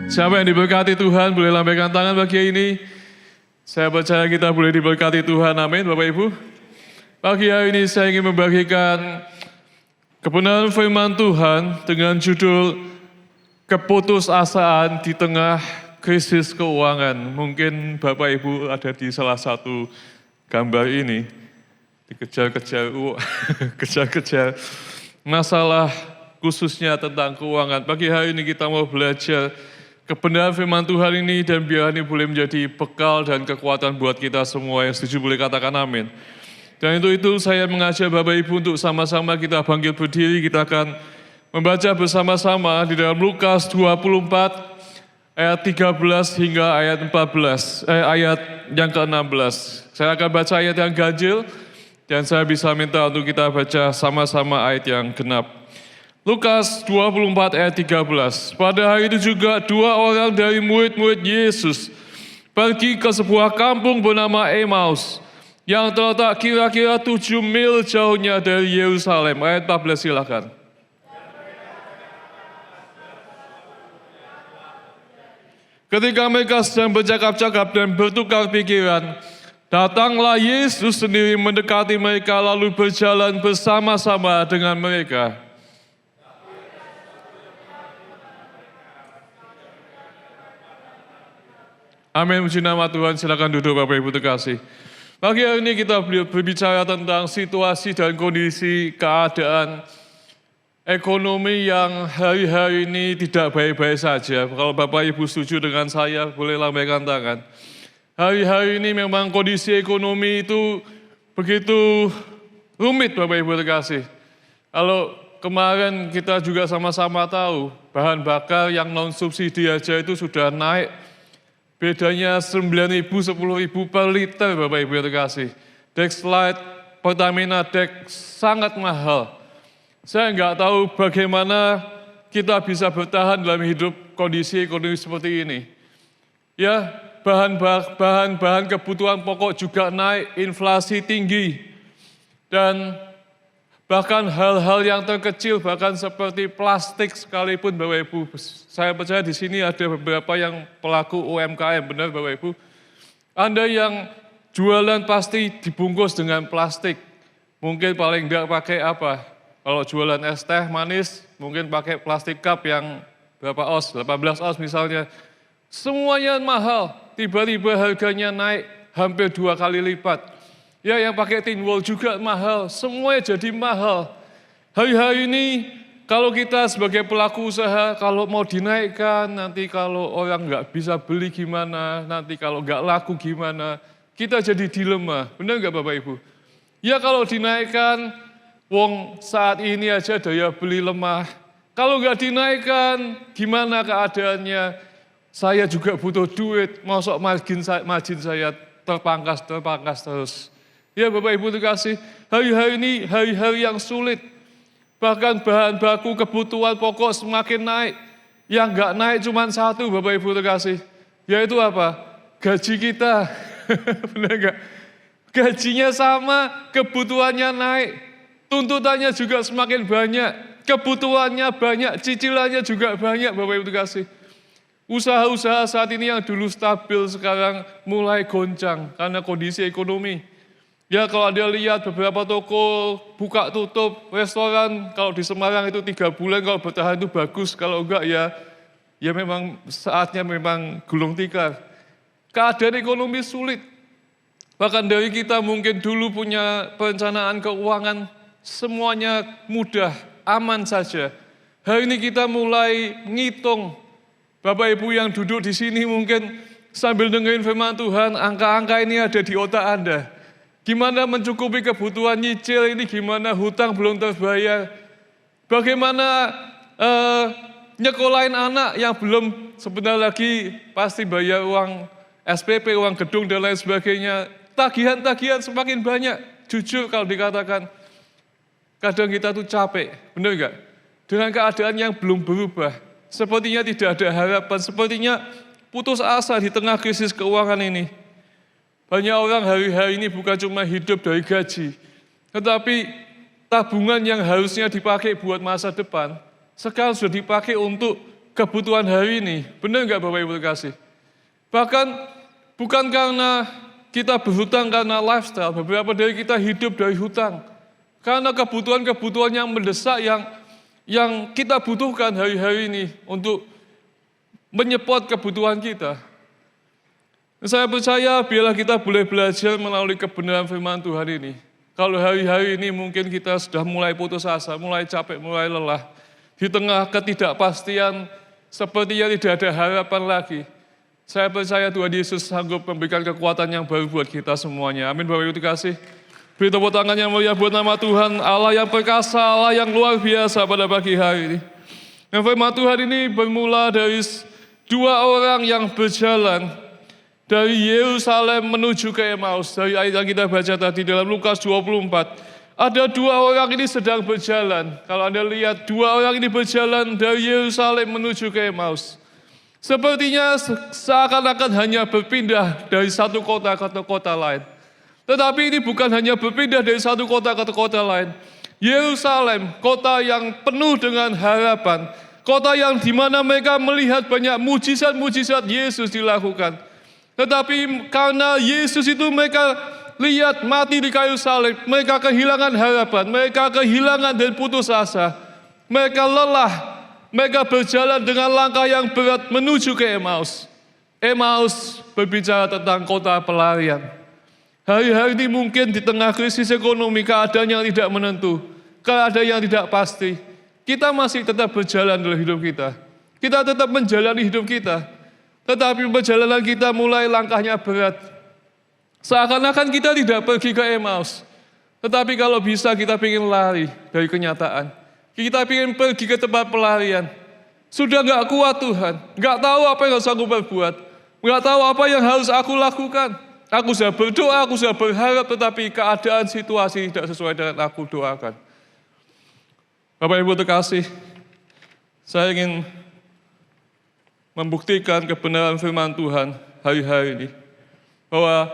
Siapa yang diberkati Tuhan boleh lambaikan tangan pagi ini. Saya percaya kita boleh diberkati Tuhan, amin Bapak Ibu. Pagi hari ini saya ingin membagikan kebenaran firman Tuhan dengan judul keputusasaan di tengah krisis keuangan. Mungkin Bapak Ibu ada di salah satu gambar ini. Dikejar-kejar, kejar-kejar masalah khususnya tentang keuangan. Pagi hari ini kita mau belajar kebenaran firman Tuhan ini dan biar ini boleh menjadi bekal dan kekuatan buat kita semua. Yang setuju boleh katakan amin. Dan untuk itu saya mengajak Bapak Ibu untuk sama-sama kita bangkit berdiri. Kita akan membaca bersama-sama di dalam Lukas 24 ayat 13 hingga ayat 14, ayat yang ke-16. Saya akan baca ayat yang ganjil dan saya bisa minta untuk kita baca sama-sama ayat yang genap. Lukas 24 ayat 13. Pada hari itu juga dua orang dari murid-murid Yesus pergi ke sebuah kampung bernama Emmaus yang terletak kira-kira 7 mil jauhnya dari Yerusalem. Ayat 14 silakan. Ketika mereka sedang bercakap-cakap dan bertukar pikiran, datanglah Yesus sendiri mendekati mereka lalu berjalan bersama-sama dengan mereka. Amin, puji nama Tuhan. Silakan duduk Bapak Ibu terkasih. Pagi hari ini kita berbicara tentang situasi dan kondisi keadaan ekonomi yang hari-hari ini tidak baik-baik saja. Kalau Bapak Ibu setuju dengan saya, boleh lambaikan tangan. Hari-hari ini memang kondisi ekonomi itu begitu rumit Bapak Ibu terkasih. Kalau kemarin kita juga sama-sama tahu, bahan bakar yang non-subsidi aja itu sudah naik. Bedanya 9.000, 10.000 per liter Bapak Ibu terkasih. Dexlite, Pertamina Dex sangat mahal. Saya nggak tahu bagaimana kita bisa bertahan dalam hidup kondisi ekonomi seperti ini. Ya, bahan kebutuhan pokok juga naik, inflasi tinggi. Dan bahkan hal-hal yang terkecil, bahkan seperti plastik sekalipun Bapak Ibu. Saya percaya di sini ada beberapa yang pelaku UMKM, benar Bapak Ibu. Anda yang jualan pasti dibungkus dengan plastik. Mungkin paling enggak pakai apa? Kalau jualan es teh manis, mungkin pakai plastik cup yang berapa oz, 18 oz misalnya. Semuanya mahal, tiba-tiba harganya naik hampir 2 kali lipat. Ya, yang pakai tin wall juga mahal, semuanya jadi mahal. Hari-hari ini kalau kita sebagai pelaku usaha, kalau mau dinaikkan, nanti kalau orang nggak bisa beli gimana, nanti kalau nggak laku gimana, kita jadi dilema, benar nggak Bapak Ibu? Ya kalau dinaikkan, wong saat ini aja daya beli lemah. Kalau nggak dinaikkan, gimana keadaannya? Saya juga butuh duit, masuk margin saya terpangkas terus. Ya Bapak Ibu terkasih, hari-hari ini hari-hari yang sulit. Bahkan bahan baku kebutuhan pokok semakin naik. Yang nggak naik cuma satu Bapak Ibu terkasih. Yaitu apa? Gaji kita. Benar nggak? Gajinya sama, kebutuhannya naik. Tuntutannya juga semakin banyak. Kebutuhannya banyak, cicilannya juga banyak Bapak Ibu terkasih. Usaha-usaha saat ini yang dulu stabil sekarang mulai goncang karena kondisi ekonomi. Ya kalau Anda lihat beberapa toko buka tutup, restoran kalau di Semarang itu 3 bulan kalau bertahan itu bagus, kalau enggak ya memang saatnya memang gulung tikar. Keadaan ekonomi sulit. Bahkan dari kita mungkin dulu punya perencanaan keuangan semuanya mudah, aman saja. Hari ini kita mulai ngitung. Bapak Ibu yang duduk di sini mungkin sambil dengerin firman Tuhan, angka-angka ini ada di otak Anda. Gimana mencukupi kebutuhan nyicil ini, gimana hutang belum terbayar. Bagaimana nyekolahin anak yang belum sebentar lagi pasti bayar uang SPP, uang gedung dan lain sebagainya. Tagihan-tagihan semakin banyak. Jujur kalau dikatakan, kadang kita tuh capek, benar enggak? Dengan keadaan yang belum berubah. Sepertinya tidak ada harapan, sepertinya putus asa di tengah krisis keuangan ini. Banyak orang hari-hari ini bukan cuma hidup dari gaji, tetapi tabungan yang harusnya dipakai buat masa depan, sekarang sudah dipakai untuk kebutuhan hari ini. Benar nggak Bapak Ibu terkasih? Bahkan bukan karena kita berhutang karena lifestyle, beberapa dari kita hidup dari hutang. Karena kebutuhan-kebutuhan yang mendesak yang kita butuhkan hari-hari ini untuk menyepot kebutuhan kita. Saya percaya biarlah kita boleh belajar melalui kebenaran firman Tuhan ini. Kalau hari-hari ini mungkin kita sudah mulai putus asa, mulai capek, mulai lelah. Di tengah ketidakpastian sepertinya tidak ada harapan lagi. Saya percaya Tuhan Yesus sanggup memberikan kekuatan yang baru buat kita semuanya. Amin Bapak Ibu terkasih. Beri tepuk tangan yang mulia buat nama Tuhan, Allah yang perkasa, Allah yang luar biasa pada pagi hari ini. Dan firman Tuhan ini bermula dari dua orang yang berjalan dari Yerusalem menuju ke Emmaus. Dari ayat yang kita baca tadi dalam Lukas 24. Ada dua orang ini sedang berjalan. Kalau Anda lihat dua orang ini berjalan dari Yerusalem menuju ke Emmaus. Sepertinya seakan-akan hanya berpindah dari satu kota ke kota lain. Tetapi ini bukan hanya berpindah dari satu kota ke kota lain. Yerusalem, kota yang penuh dengan harapan. Kota yang dimana mereka melihat banyak mujizat-mujizat Yesus dilakukan. Tetapi karena Yesus itu mereka lihat mati di kayu salib, mereka kehilangan harapan, mereka kehilangan dan putus asa. Mereka lelah, mereka berjalan dengan langkah yang berat menuju ke Emmaus. Emmaus berbicara tentang kota pelarian. Hari-hari ini mungkin di tengah krisis ekonomi, keadaan yang tidak menentu, keadaan yang tidak pasti, kita masih tetap berjalan dalam hidup kita. Kita tetap menjalani hidup kita. Tetapi perjalanan kita mulai langkahnya berat. Seakan-akan kita tidak pergi ke Emmaus. Tetapi kalau bisa kita ingin lari dari kenyataan. Kita ingin pergi ke tempat pelarian. Sudah gak kuat Tuhan. Gak tahu apa yang harus aku perbuat. Gak tahu apa yang harus aku lakukan. Aku sudah berdoa, aku sudah berharap. Tetapi keadaan situasi tidak sesuai dengan aku doakan. Bapak Ibu terkasih, saya ingin membuktikan kebenaran firman Tuhan hari-hari ini. Bahwa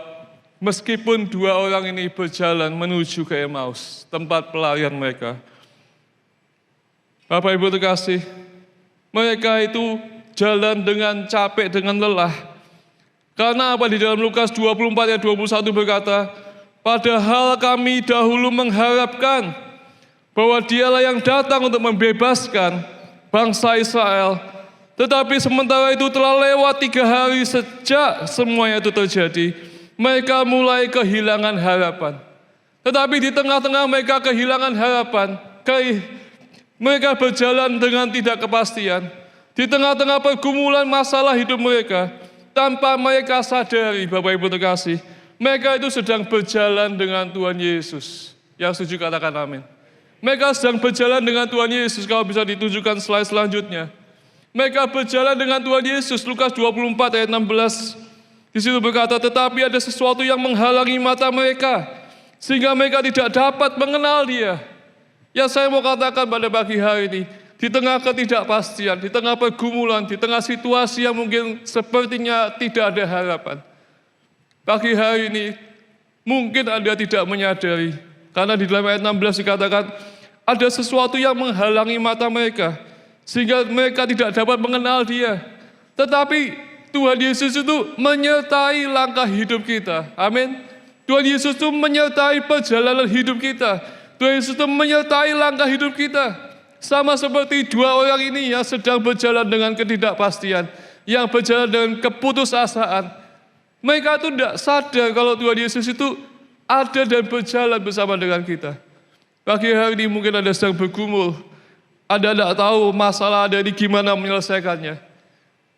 meskipun dua orang ini berjalan menuju ke Emmaus, tempat pelarian mereka. Bapak Ibu terkasih, mereka itu jalan dengan capek, dengan lelah. Karena apa di dalam Lukas 24 ayat 21 berkata, padahal kami dahulu mengharapkan bahwa dialah yang datang untuk membebaskan bangsa Israel. Tetapi sementara itu telah lewat 3 hari sejak semuanya itu terjadi. Mereka mulai kehilangan harapan. Tetapi di tengah-tengah mereka kehilangan harapan. Mereka berjalan dengan tidak kepastian. Di tengah-tengah pergumulan masalah hidup mereka. Tanpa mereka sadari, Bapak Ibu terkasih. Mereka itu sedang berjalan dengan Tuhan Yesus. Yang setuju katakan amin. Mereka sedang berjalan dengan Tuhan Yesus. Kalau bisa ditunjukkan slide selanjutnya. Mereka berjalan dengan Tuhan Yesus, Lukas 24 ayat 16. Di situ berkata, tetapi ada sesuatu yang menghalangi mata mereka, sehingga mereka tidak dapat mengenal Dia. Yang saya mau katakan pada pagi hari ini, di tengah ketidakpastian, di tengah pergumulan, di tengah situasi yang mungkin sepertinya tidak ada harapan. Pagi hari ini, mungkin Anda tidak menyadari, karena di dalam ayat 16 dikatakan, ada sesuatu yang menghalangi mata mereka, sehingga mereka tidak dapat mengenal Dia. Tetapi Tuhan Yesus itu menyertai langkah hidup kita. Amin. Tuhan Yesus itu menyertai perjalanan hidup kita. Tuhan Yesus itu menyertai langkah hidup kita. Sama seperti dua orang ini yang sedang berjalan dengan ketidakpastian. Yang berjalan dengan keputusasaan. Mereka itu tidak sadar kalau Tuhan Yesus itu ada dan berjalan bersama dengan kita. Pagi hari ini mungkin Anda sedang bergumul. Anda tidak tahu masalah Anda ini gimana menyelesaikannya.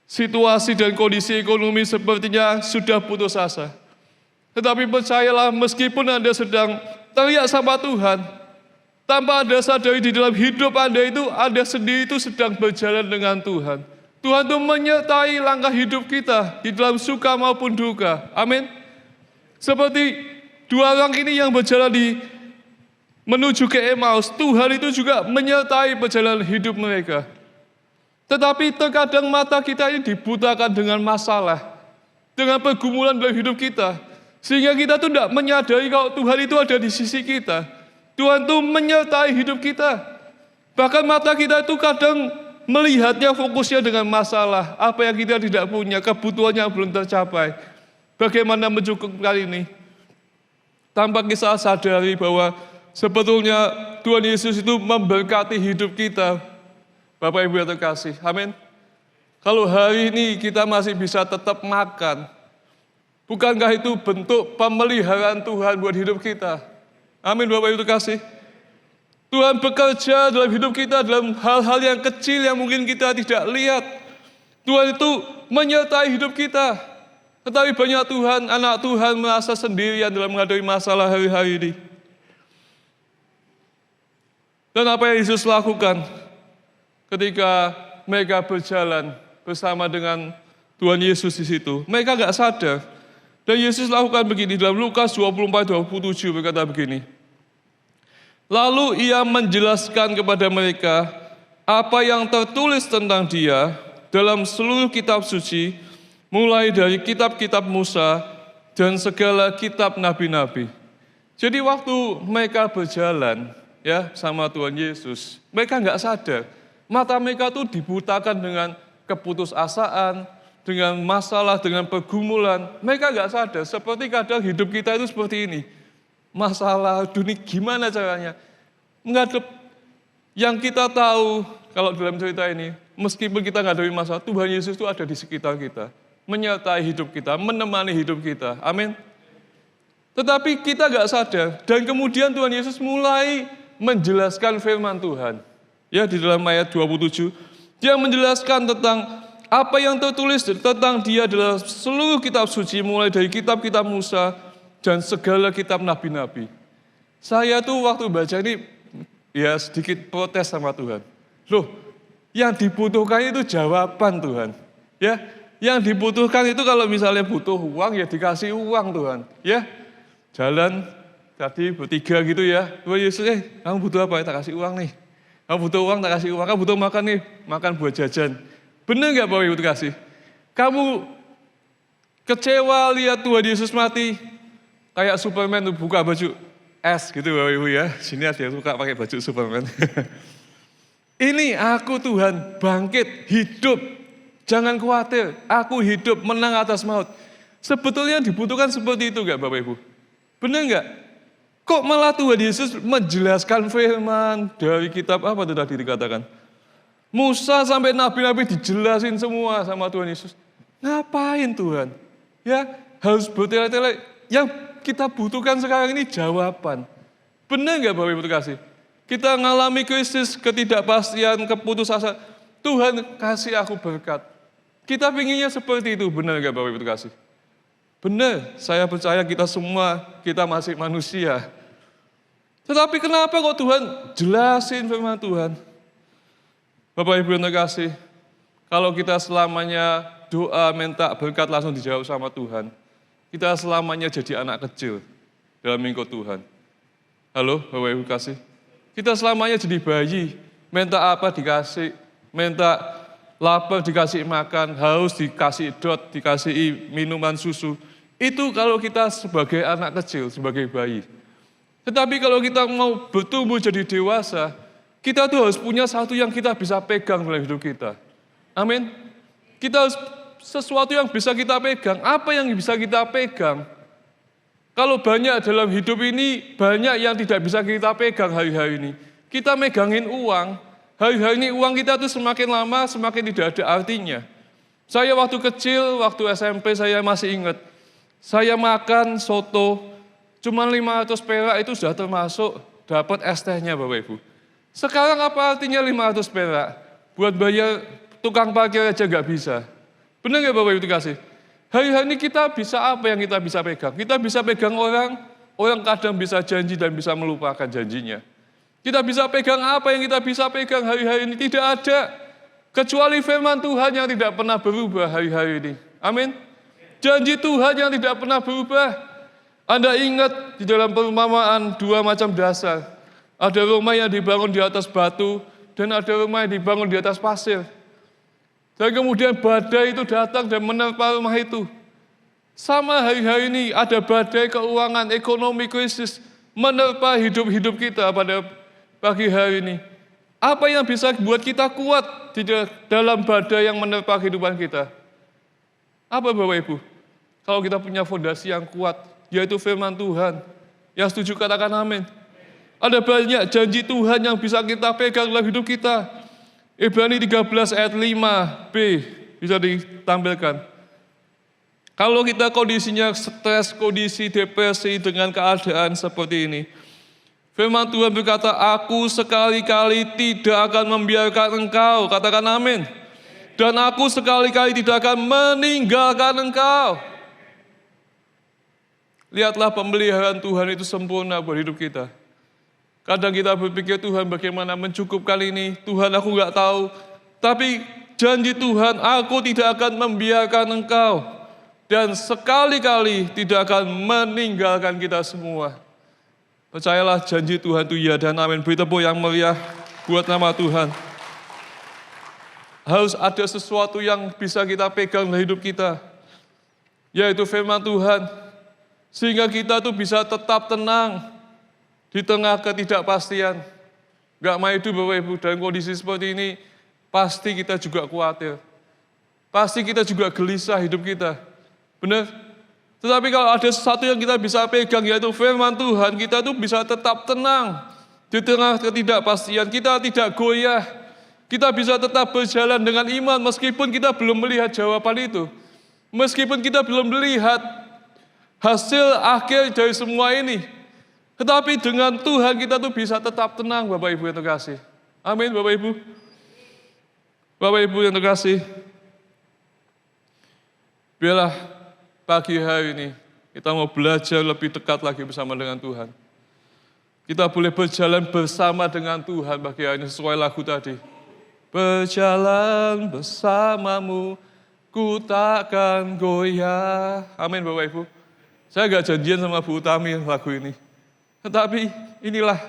Situasi dan kondisi ekonomi sepertinya sudah putus asa. Tetapi percayalah meskipun Anda sedang teriak sama Tuhan, tanpa Anda sadari di dalam hidup Anda itu, Anda sendiri itu sedang berjalan dengan Tuhan. Tuhan itu menyertai langkah hidup kita di dalam suka maupun duka. Amin. Seperti dua orang ini yang berjalan menuju ke Emmaus, Tuhan itu juga menyertai perjalanan hidup mereka. Tetapi terkadang mata kita ini dibutakan dengan masalah, dengan pergumulan dalam hidup kita. Sehingga kita tuh tidak menyadari kalau Tuhan itu ada di sisi kita. Tuhan itu menyertai hidup kita. Bahkan mata kita itu kadang melihatnya fokusnya dengan masalah, apa yang kita tidak punya, kebutuhan yang belum tercapai. Bagaimana mencukupkan ini? Tanpa kita sadari bahwa sebetulnya Tuhan Yesus itu memberkati hidup kita. Bapak Ibu yang terkasih, amin. Kalau hari ini kita masih bisa tetap makan, bukankah itu bentuk pemeliharaan Tuhan buat hidup kita? Amin Bapak Ibu terkasih. Tuhan bekerja dalam hidup kita dalam hal-hal yang kecil yang mungkin kita tidak lihat. Tuhan itu menyertai hidup kita. Tetapi banyak anak Tuhan merasa sendirian dalam menghadapi masalah hari-hari ini. Dan apa yang Yesus lakukan ketika mereka berjalan bersama dengan Tuhan Yesus di situ? Mereka gak sadar. Dan Yesus lakukan begini dalam Lukas 24:27 berkata begini. Lalu ia menjelaskan kepada mereka apa yang tertulis tentang dia dalam seluruh kitab suci, mulai dari kitab-kitab Musa dan segala kitab nabi-nabi. Jadi waktu mereka berjalan ya sama Tuhan Yesus, mereka nggak sadar. Mata mereka tuh dibutakan dengan keputusasaan, dengan masalah, dengan pergumulan. Mereka nggak sadar, seperti kadang hidup kita itu seperti ini. Masalah dunia gimana caranya menghadap yang kita tahu kalau dalam cerita ini, meskipun kita menghadapi masalah, Tuhan Yesus itu ada di sekitar kita, menyertai hidup kita, menemani hidup kita, amin. Tetapi kita nggak sadar, dan kemudian Tuhan Yesus mulai menjelaskan firman Tuhan. Ya, di dalam ayat 27, dia menjelaskan tentang apa yang tertulis tentang dia adalah seluruh kitab suci, mulai dari kitab-kitab Musa dan segala kitab nabi-nabi. Saya tuh waktu baca ini, ya sedikit protes sama Tuhan. Loh, yang dibutuhkan itu jawaban Tuhan. Ya, yang dibutuhkan itu kalau misalnya butuh uang, ya dikasih uang Tuhan. Ya, jalan tadi bertiga gitu ya. Tuhan Yesus, kamu butuh apa? Tak kasih uang nih. Kamu butuh uang, tak kasih uang. Kamu butuh makan nih, makan buat jajan. Benar nggak Bapak Ibu kasih? Kamu kecewa lihat Tuhan Yesus mati, kayak Superman tuh buka baju es gitu Bapak Ibu ya. Sini ada yang suka pakai baju Superman. Ini aku Tuhan bangkit, hidup. Jangan khawatir, aku hidup menang atas maut. Sebetulnya dibutuhkan seperti itu nggak Bapak Ibu? Benar nggak? Kok malah Tuhan Yesus menjelaskan firman dari kitab apa itu tadi dikatakan? Musa sampai nabi-nabi dijelasin semua sama Tuhan Yesus. Ngapain Tuhan? Ya harus bertele-tele. Yang kita butuhkan sekarang ini jawaban. Benar nggak Bapak Ibu terkasih? Kita mengalami krisis, ketidakpastian, keputusasaan. Tuhan kasih aku berkat. Kita pinginnya seperti itu, benar nggak Bapak Ibu terkasih? Benar, saya percaya kita semua, kita masih manusia. Tetapi kenapa kok Tuhan jelasin firman Tuhan? Bapak Ibu yang terkasih, kalau kita selamanya doa minta berkat langsung dijawab sama Tuhan, kita selamanya jadi anak kecil dalam mengikut Tuhan. Halo Bapak Ibu kasih. Kita selamanya jadi bayi, minta apa dikasih, minta lapar dikasih makan, haus dikasih dot, dikasih minuman susu. Itu kalau kita sebagai anak kecil, sebagai bayi. Tetapi kalau kita mau bertumbuh jadi dewasa, kita tuh harus punya satu yang kita bisa pegang dalam hidup kita. Amin. Kita harus sesuatu yang bisa kita pegang. Apa yang bisa kita pegang? Kalau banyak dalam hidup ini, banyak yang tidak bisa kita pegang hari-hari ini. Kita megangin uang, hari-hari ini uang kita tuh semakin lama semakin tidak ada artinya. Saya waktu kecil, waktu SMP saya masih ingat. Saya makan soto, cuma 500 perak itu sudah termasuk dapat es tehnya Bapak Ibu. Sekarang apa artinya 500 perak? Buat bayar tukang parkir aja nggak bisa. Benar nggak Bapak Ibu dikasih? Hari-hari ini kita bisa apa yang kita bisa pegang? Kita bisa pegang orang kadang bisa janji dan bisa melupakan janjinya. Kita bisa pegang apa yang kita bisa pegang hari-hari ini? Tidak ada. Kecuali firman Tuhan yang tidak pernah berubah hari-hari ini. Amin. Janji Tuhan yang tidak pernah berubah. Anda ingat di dalam perumpamaan dua macam dasar. Ada rumah yang dibangun di atas batu, dan ada rumah yang dibangun di atas pasir. Dan kemudian badai itu datang dan menerpa rumah itu. Sama hari-hari ini ada badai keuangan, ekonomi krisis, menerpa hidup-hidup kita pada pagi hari ini. Apa yang bisa buat kita kuat di dalam badai yang menerpa kehidupan kita? Apa Bapak Ibu? Kalau kita punya fondasi yang kuat, yaitu firman Tuhan. Yang setuju katakan amin. Ada banyak janji Tuhan yang bisa kita pegang dalam hidup kita. Ibrani 13 ayat 5b bisa ditampilkan. Kalau kita kondisinya stres, kondisi depresi dengan keadaan seperti ini. Firman Tuhan berkata, aku sekali-kali tidak akan membiarkan engkau. Katakan amin. Dan aku sekali-kali tidak akan meninggalkan engkau. Lihatlah pemeliharaan Tuhan itu sempurna buat hidup kita. Kadang kita berpikir, Tuhan bagaimana mencukupkan ini. Tuhan aku gak tahu. Tapi janji Tuhan, aku tidak akan membiarkan engkau. Dan sekali-kali tidak akan meninggalkan kita semua. Percayalah janji Tuhan itu ya dan amin. Beri tepuk yang meriah buat nama Tuhan. Harus ada sesuatu yang bisa kita pegang dalam hidup kita. Yaitu firman Tuhan. Sehingga kita tuh bisa tetap tenang di tengah ketidakpastian. Gak mau hidup Bapak Ibu dalam kondisi seperti ini. Pasti kita juga khawatir. Pasti kita juga gelisah hidup kita. Benar? Tetapi kalau ada sesuatu yang kita bisa pegang yaitu firman Tuhan, kita tuh bisa tetap tenang di tengah ketidakpastian. Kita tidak goyah. Kita bisa tetap berjalan dengan iman meskipun kita belum melihat jawaban itu. Meskipun kita belum melihat hasil akhir dari semua ini. Tetapi dengan Tuhan kita tuh bisa tetap tenang Bapak Ibu yang terkasih. Amin Bapak Ibu. Bapak Ibu yang terkasih. Biarlah pagi hari ini, kita mau belajar lebih dekat lagi bersama dengan Tuhan. Kita boleh berjalan bersama dengan Tuhan bagi hari ini sesuai lagu tadi. Berjalan bersamamu, ku takkan goyah. Amin Bapak Ibu. Saya gak janjian sama Bu Utami lagu ini. Tetapi inilah,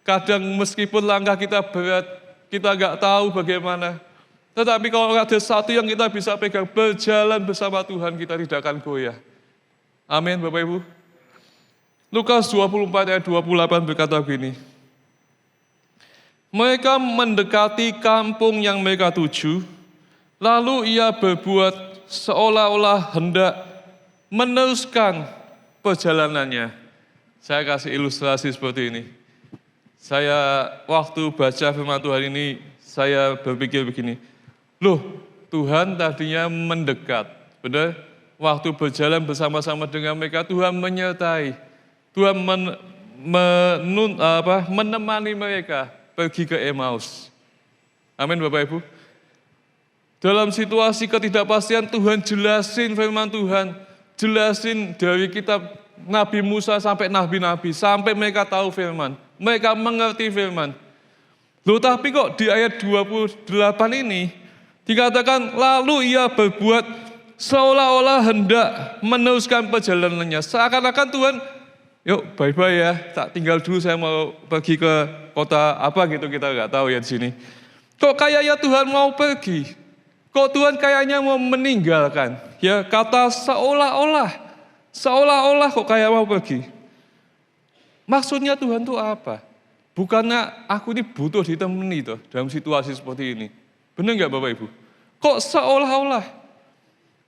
kadang meskipun langkah kita berat, kita gak tahu bagaimana. Tetapi kalau ada satu yang kita bisa pegang, berjalan bersama Tuhan, kita tidak akan goyah. Amin Bapak Ibu. Lukas 24 ayat 28 berkata begini. Mereka mendekati kampung yang mereka tuju, lalu ia berbuat seolah-olah hendak meneruskan perjalanannya. Saya kasih ilustrasi seperti ini. Saya waktu baca firman Tuhan ini, saya berpikir begini. Loh, Tuhan tadinya mendekat, benar? Waktu berjalan bersama-sama dengan mereka, Tuhan menyertai. Tuhan menemani mereka pergi ke Emmaus. Amin Bapak Ibu. Dalam situasi ketidakpastian, Tuhan jelasin firman Tuhan. Jelasin dari kitab Nabi Musa sampai Nabi-Nabi. Sampai mereka tahu firman. Mereka mengerti firman. Loh tapi kok di ayat 28 ini, dikatakan, lalu ia berbuat seolah-olah hendak meneruskan perjalanannya. Seakan-akan Tuhan, yuk bye-bye ya, tak tinggal dulu saya mau pergi ke kota apa gitu, kita nggak tahu ya di sini. Kok kayaknya Tuhan mau pergi? Kok Tuhan kayaknya mau meninggalkan? Ya kata seolah-olah kok kayak mau pergi. Maksudnya Tuhan itu apa? Bukannya aku ini butuh ditemani toh dalam situasi seperti ini. Benar nggak Bapak Ibu? Kok seolah-olah?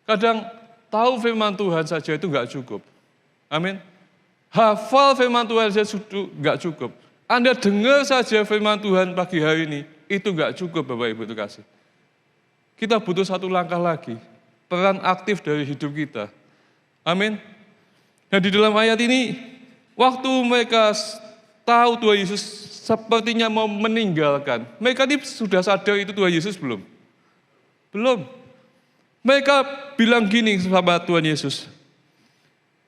Kadang tahu firman Tuhan saja itu nggak cukup. Amin. Hafal firman Tuhan saja nggak cukup. Anda dengar saja firman Tuhan pagi hari ini, itu nggak cukup Bapak Ibu terkasih. Kita butuh satu langkah lagi. Peran aktif dari hidup kita. Amin. Nah di dalam ayat ini, waktu mereka tahu Tuhan Yesus sepertinya mau meninggalkan. Mereka ini sudah sadar itu Tuhan Yesus belum? Belum. Mereka bilang gini sama Tuhan Yesus.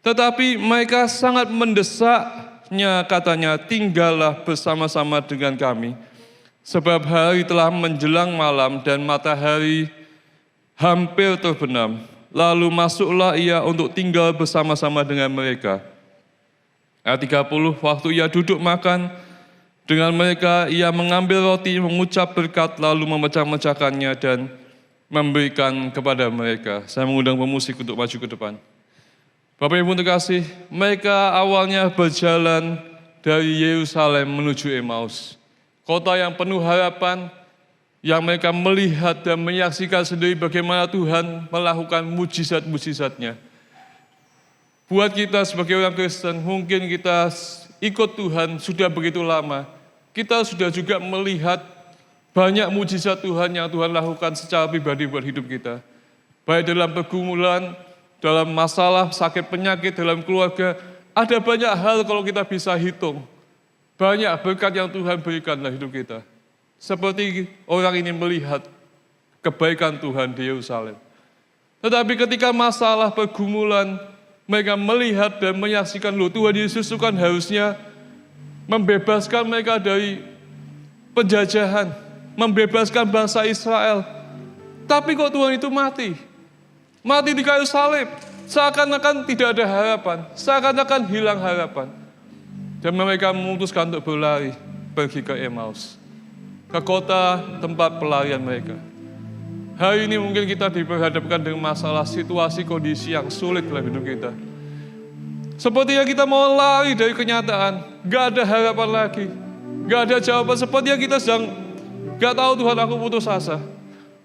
Tetapi mereka sangat mendesaknya katanya, tinggallah bersama-sama dengan kami. Sebab hari telah menjelang malam dan matahari hampir terbenam. Lalu masuklah ia untuk tinggal bersama-sama dengan mereka. Ayat 30, waktu ia duduk makan dengan mereka, ia mengambil roti, mengucap berkat, lalu memecah-mecahkannya dan memberikan kepada mereka. Saya mengundang pemusik untuk maju ke depan. Bapak Ibu terkasih, mereka awalnya berjalan dari Yerusalem menuju Emmaus. kota yang penuh harapan, yang mereka melihat dan menyaksikan sendiri bagaimana Tuhan melakukan mujizat-mujizatnya. Buat kita sebagai orang Kristen, mungkin kita ikut Tuhan sudah begitu lama, kita sudah juga melihat banyak mujizat Tuhan yang Tuhan lakukan secara pribadi buat hidup kita. Baik dalam pergumulan, dalam masalah, sakit penyakit, dalam keluarga, ada banyak hal kalau kita bisa hitung. Banyak berkat yang Tuhan berikan dalam hidup kita. Seperti orang ini melihat kebaikan Tuhan di Yerusalem. Tetapi ketika masalah pergumulan, mereka melihat dan menyaksikan, loh Tuhan Yesus itu kan harusnya membebaskan mereka dari penjajahan, membebaskan bangsa Israel. Tapi kok Tuhan itu mati? Mati di kayu salib. Seakan-akan tidak ada harapan, seakan-akan hilang harapan. Dan mereka memutuskan untuk berlari, pergi ke Emmaus, ke kota tempat pelarian mereka. Hari ini mungkin kita diperhadapkan dengan masalah situasi kondisi yang sulit dalam hidup kita. Sepertinya kita mau lari dari kenyataan, gak ada harapan lagi, gak ada jawaban. Sepertinya kita sedang gak tahu Tuhan, aku putus asa.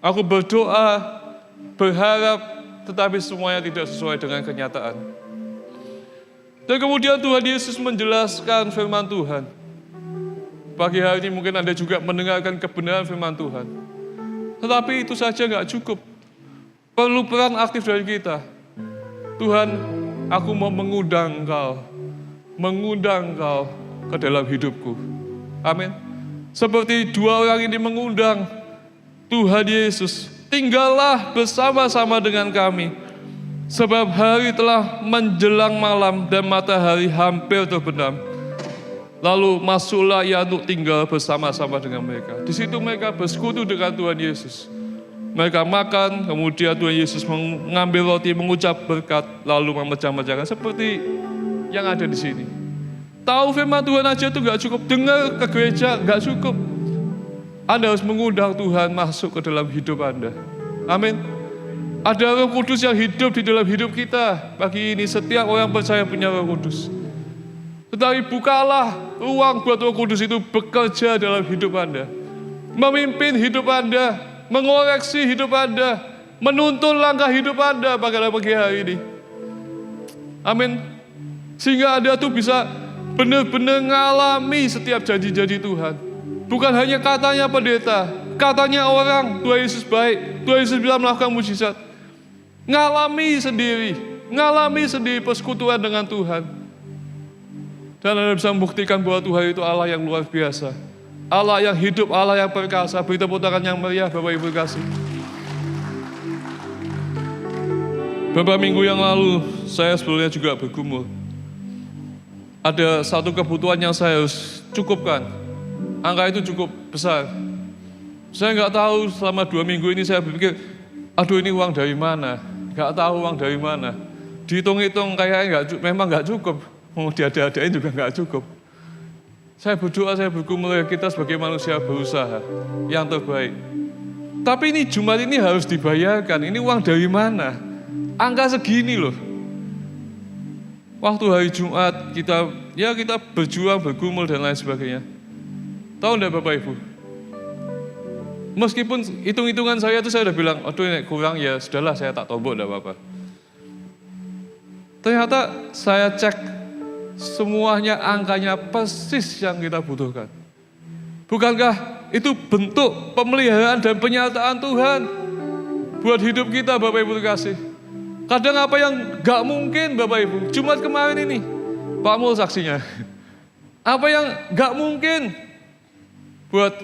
Aku berdoa, berharap, tetapi semuanya tidak sesuai dengan kenyataan. Dan kemudian Tuhan Yesus menjelaskan firman Tuhan. Pagi hari ini mungkin Anda juga mendengarkan kebenaran firman Tuhan. Tetapi itu saja nggak cukup. Perlu peran aktif dari kita. Tuhan, aku mau mengundang Engkau ke dalam hidupku. Amin. Seperti dua orang ini mengundang Tuhan Yesus, tinggallah bersama-sama dengan kami. Sebab hari telah menjelang malam dan matahari hampir terbenam. Lalu masuklah ia untuk tinggal bersama-sama dengan mereka. Di situ mereka bersekutu dengan Tuhan Yesus. Mereka makan, kemudian Tuhan Yesus mengambil roti, mengucap berkat, lalu memecah-mecahkan seperti yang ada di sini. Tahu firman Tuhan aja itu gak cukup, dengar ke gereja gak cukup. Anda harus mengundang Tuhan masuk ke dalam hidup Anda. Amin. Ada Roh Kudus yang hidup di dalam hidup kita. Pagi ini setiap orang percaya punya Roh Kudus. Tetapi bukalah ruang buat Roh Kudus itu bekerja dalam hidup Anda. Memimpin hidup Anda, mengoreksi hidup Anda, menuntun langkah hidup Anda pada pagi hari ini. Amin. Sehingga Anda tuh bisa benar-benar ngalami setiap janji-janji Tuhan. Bukan hanya katanya pendeta, katanya orang, Tuhan Yesus baik, Tuhan Yesus bisa melakukan mujizat. Ngalami sendiri persekutuan dengan Tuhan. Dan Anda bisa membuktikan bahwa Tuhan itu Allah yang luar biasa. Allah yang hidup, Allah yang perkasa. Beri tepuk tangan yang meriah, Bapak Ibu kasih. Beberapa minggu yang lalu, saya sebelumnya juga bergumul. Ada satu kebutuhan yang saya harus cukupkan. Angka itu cukup besar. Saya nggak tahu selama 2 minggu ini saya berpikir, aduh ini uang dari mana? Nggak tahu uang dari mana. Dihitung-hitung kayaknya memang nggak cukup. Mau diada-adain juga nggak cukup. Saya berdoa, saya bergumul, kita sebagai manusia berusaha yang terbaik. Tapi ini Jumat ini harus dibayarkan. Ini uang dari mana? Angka segini loh. Waktu hari Jumat kita berjuang, bergumul dan lain sebagainya. Tahu enggak Bapak Ibu? Meskipun hitung-hitungan saya itu saya udah bilang, aduh ini kurang ya, sudahlah saya tak tombok, enggak apa-apa. Ternyata saya cek semuanya angkanya persis yang kita butuhkan. Bukankah itu bentuk pemeliharaan dan penyataan Tuhan buat hidup kita Bapak Ibu kasih? Kadang apa yang gak mungkin Bapak Ibu, Jumat kemarin ini, Pak Mul saksinya. Apa yang gak mungkin buat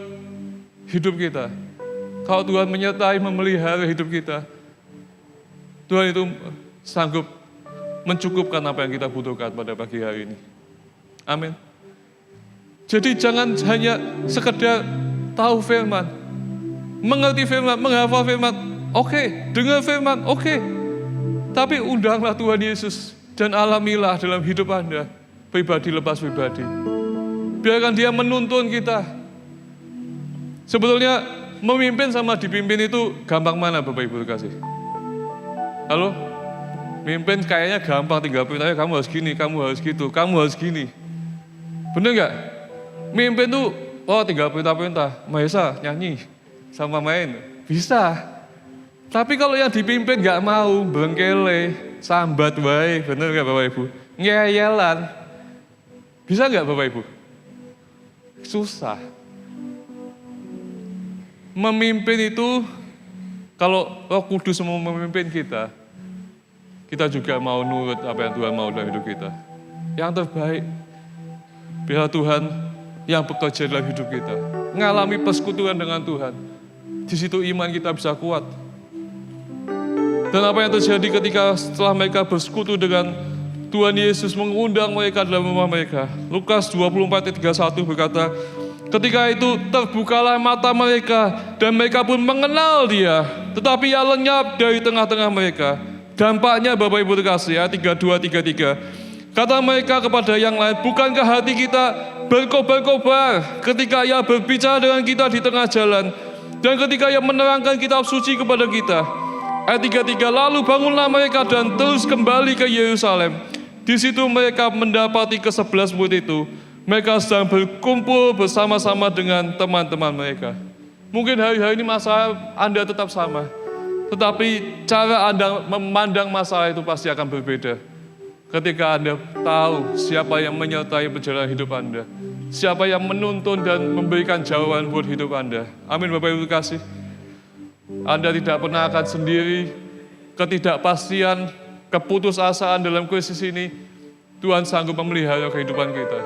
hidup kita. Kalau Tuhan menyertai, memelihara hidup kita, Tuhan itu sanggup mencukupkan apa yang kita butuhkan pada pagi hari ini. Amin. Jadi jangan hanya sekedar tahu firman, mengerti firman, menghafal firman, oke, dengar firman, oke. Tapi undanglah Tuhan Yesus dan alamilah dalam hidup Anda, pribadi lepas pribadi. Biarkan Dia menuntun kita. Sebetulnya memimpin sama dipimpin itu gampang mana Bapak Ibu kasih? Halo? Mimpin kayaknya gampang, tinggal perintahnya kamu harus gini, kamu harus gitu, kamu harus gini. Bener gak? Mimpin tuh oh tinggal perintah-perintah, Mahesa nyanyi sama main, bisa. Tapi kalau yang dipimpin gak mau, bengkele, sambat wae, bener gak Bapak Ibu? Ngeyelan, bisa gak Bapak Ibu? Susah. Memimpin itu, kalau Roh Kudus mau memimpin kita juga mau nurut apa yang Tuhan mau dalam hidup kita. Yang terbaik, biar Tuhan yang bekerja dalam hidup kita. Ngalami persekutuan dengan Tuhan. Di situ iman kita bisa kuat. Dan apa yang terjadi ketika setelah mereka bersekutu dengan Tuhan Yesus mengundang mereka dalam rumah mereka. Lukas 24:31 berkata, ketika itu terbukalah mata mereka dan mereka pun mengenal Dia. Tetapi Ia lenyap dari tengah-tengah mereka. Dampaknya Bapak Ibu terkasih, ayat 32-33. Kata mereka kepada yang lain, bukankah hati kita berkobar-kobar ketika Ia berbicara dengan kita di tengah jalan dan ketika Ia menerangkan kitab suci kepada kita. Ayat 33, lalu bangunlah mereka dan terus kembali ke Yerusalem. Di situ mereka mendapati ke-11 murid itu. Mereka sedang berkumpul bersama-sama dengan teman-teman mereka. Mungkin hari-hari ini masalah Anda tetap sama. Tetapi cara Anda memandang masalah itu pasti akan berbeda. Ketika Anda tahu siapa yang menyertai perjalanan hidup Anda. Siapa yang menuntun dan memberikan jawaban buat hidup Anda. Amin Bapak Ibu kasih. Anda tidak pernah akan sendiri. Ketidakpastian, keputusasaan dalam krisis ini, Tuhan sanggup memelihara kehidupan kita.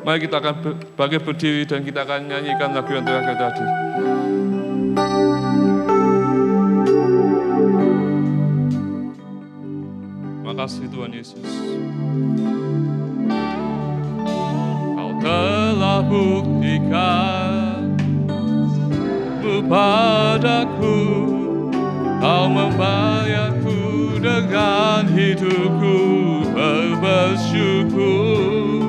Mari kita akan bangkit berdiri dan kita akan nyanyikan lagu yang terakhir tadi. Terima kasih Tuhan Yesus. Kau telah buktikan padaku, Kau membayarku dengan hidupku bersyukur.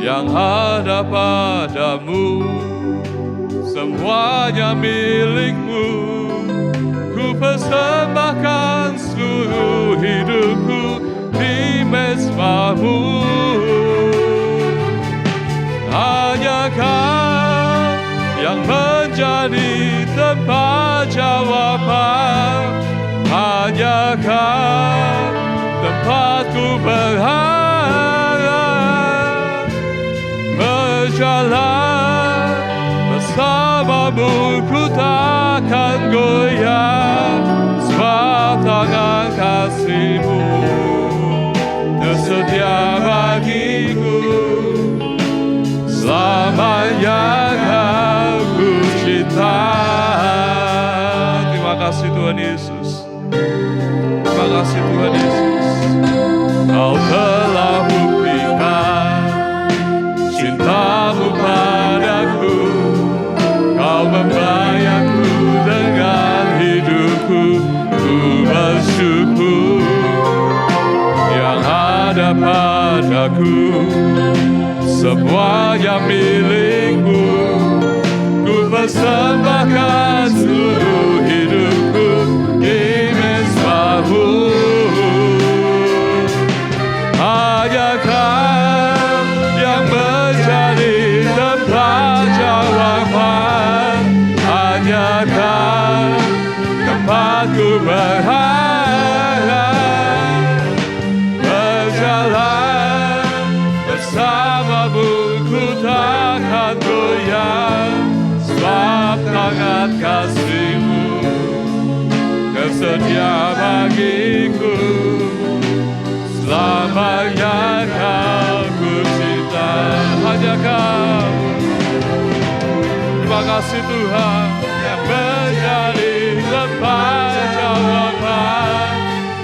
Yang ada padamu semuanya milikmu. Ku persembahkan seluruh hidupku di mezbamu. Hanya Kau yang menjadi tempat jawaban. Hanya Kau tempatku berharap. Berjalan bersamamu ku takkan goyah. Sebab tangan kasih-Mu tersedia bagiku. Selamanya Kau ku cinta. Terima kasih Tuhan Yesus. Terima kasih Tuhan Yesus. Kau telah buktikan cinta-Mu padaku. Kau membayarku dengan hidupku. Ku bersyukur. Yang ada padaku semuanya milikmu. Ku persembahkan seluruh hidupku di mezbamu. Hanya Kau yang menjadi tempat jawaban. Hanya Kau tempatku berharap. Berjalan bersamamu ku takkan goyah. Sebab tangan kasih-Mu tersedia bagiku. Selamanya Kau ku cinta. Hanya Kau. Terima kasih Tuhan yang menjadi tempat jawaban.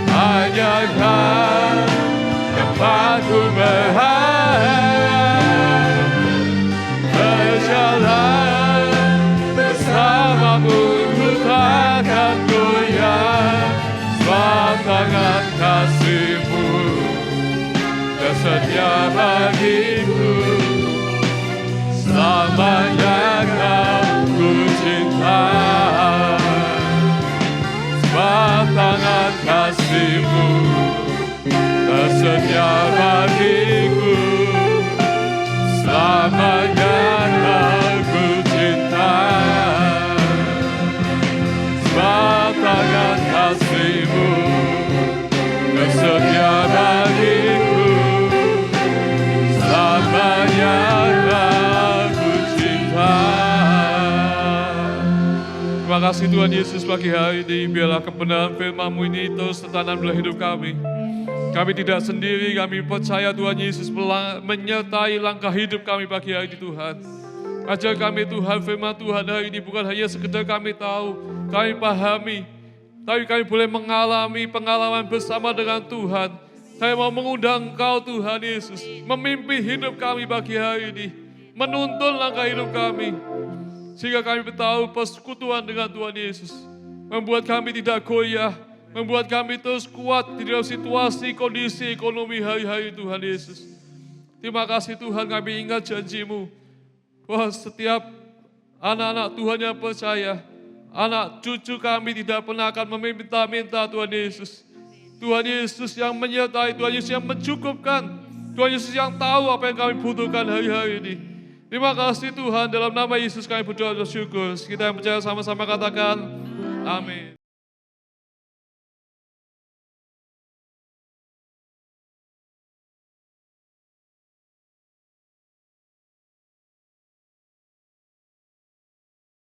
Hanya Kau tempatku berharap. Berjalan bersamamu ku takkan goyah. Sebab tangan kasih-Mu tersedia bagiku. Selamanya Kau ku cinta. Sebab tangan kasih-Mu tersedia bagiku. Selamanya Kau kasih Tuhan Yesus pagi hari ini, biarlah kebenaran firman-Mu ini terus tertanam dalam hidup kami. Kami tidak sendiri, kami percaya Tuhan Yesus menyertai langkah hidup kami pagi hari ini Tuhan. Ajar kami Tuhan, firman Tuhan hari ini bukan hanya sekedar kami tahu, kami pahami, tapi kami boleh mengalami pengalaman bersama dengan Tuhan. Saya mau mengundang Engkau Tuhan Yesus, memimpin hidup kami pagi hari ini, menuntun langkah hidup kami. Sehingga kami tahu persekutuan dengan Tuhan Yesus membuat kami tidak goyah, membuat kami terus kuat di dalam situasi, kondisi, ekonomi hari-hari Tuhan Yesus. Terima kasih Tuhan, kami ingat janji-Mu bahwa setiap anak-anak Tuhan yang percaya, anak cucu kami tidak pernah akan meminta-minta Tuhan Yesus. Tuhan Yesus yang menyertai, Tuhan Yesus yang mencukupkan, Tuhan Yesus yang tahu apa yang kami butuhkan hari-hari ini. Terima kasih Tuhan, dalam nama Yesus kami berdoa dan bersyukur. Kita yang percaya sama-sama katakan, amin.